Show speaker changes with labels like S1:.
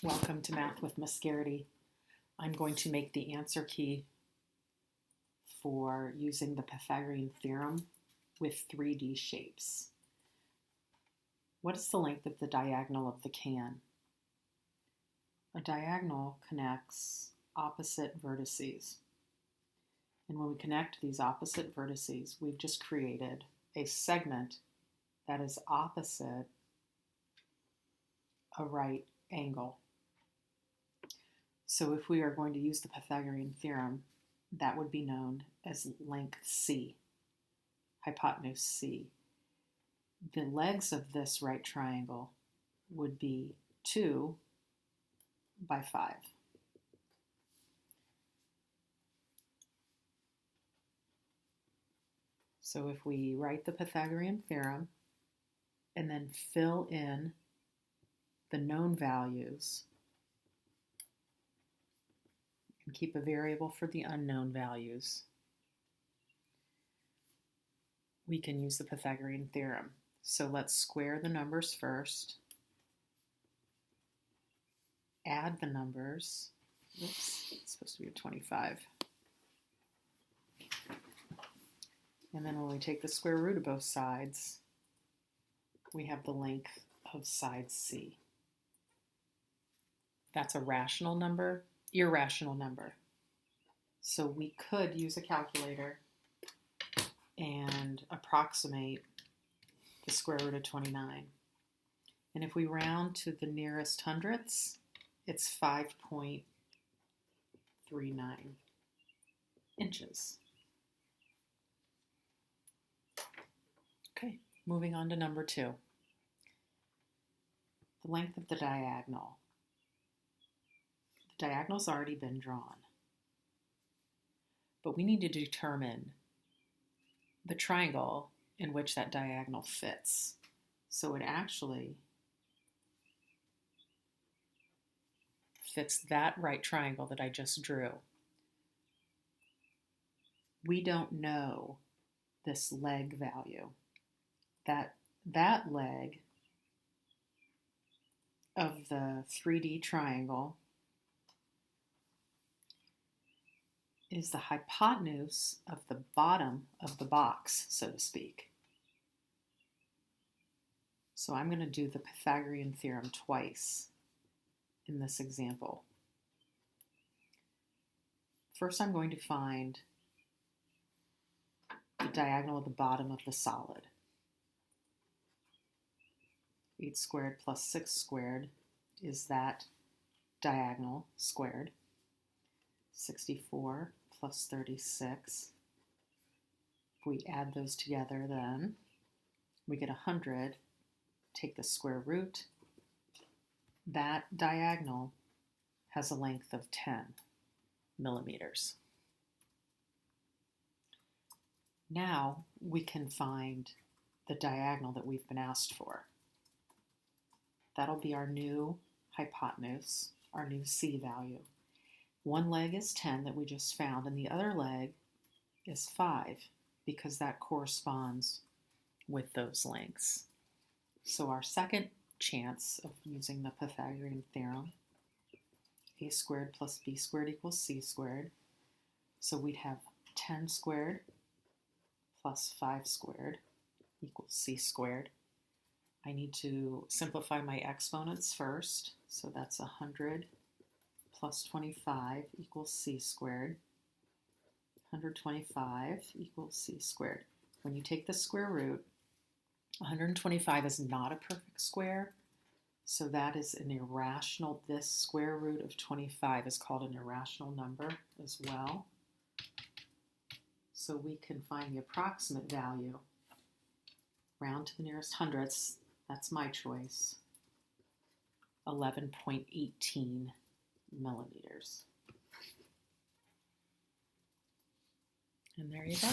S1: Welcome to Math with Miss Garrity. I'm going to make the answer key for using the Pythagorean theorem with 3D shapes. What is the length of the diagonal of the can? A diagonal connects opposite vertices. And when we connect these opposite vertices, we've just created a segment that is opposite a right angle. So if we are going to use the Pythagorean theorem, that would be known as length C, hypotenuse C. The legs of this right triangle would be 2 by 5. So if we write the Pythagorean theorem and then fill in the known values and keep a variable for the unknown values, we can use the Pythagorean theorem. So let's square the numbers first, add the numbers. Oops, it's supposed to be a 25. And then when we take the square root of both sides, we have the length of side C. That's a rational number, irrational number. So we could use a calculator and approximate the square root of 29. And if we round to the nearest hundredths, it's 5.39 inches. Okay, moving on to number 2. The length of the diagonal. The diagonal's already been drawn, but we need to determine the triangle in which that diagonal fits. So it actually fits that right triangle that I just drew. We don't know this leg value. That leg of the 3D triangle is the hypotenuse of the bottom of the box, so to speak. So I'm going to do the Pythagorean theorem twice in this example. First, I'm going to find the diagonal of the bottom of the solid. 8 squared plus 6 squared is that diagonal squared. 64 plus 36. If we add those together, then we get 100. Take the square root. That diagonal has a length of 10 millimeters. Now we can find the diagonal that we've been asked for. That'll be our new hypotenuse, our new C value. One leg is 10 that we just found, and the other leg is 5 because that corresponds with those lengths. So our second chance of using the Pythagorean theorem, a squared plus b squared equals c squared. So we'd have 10 squared plus 5 squared equals c squared. I need to simplify my exponents first. So that's 100 plus 25 equals c squared. 125 equals c squared. When you take the square root, 125 is not a perfect square, so that is an irrational. This square root of 25 is called an irrational number as well. So we can find the approximate value, round to the nearest hundredths. That's my choice, 11.18 millimeters. And there you go.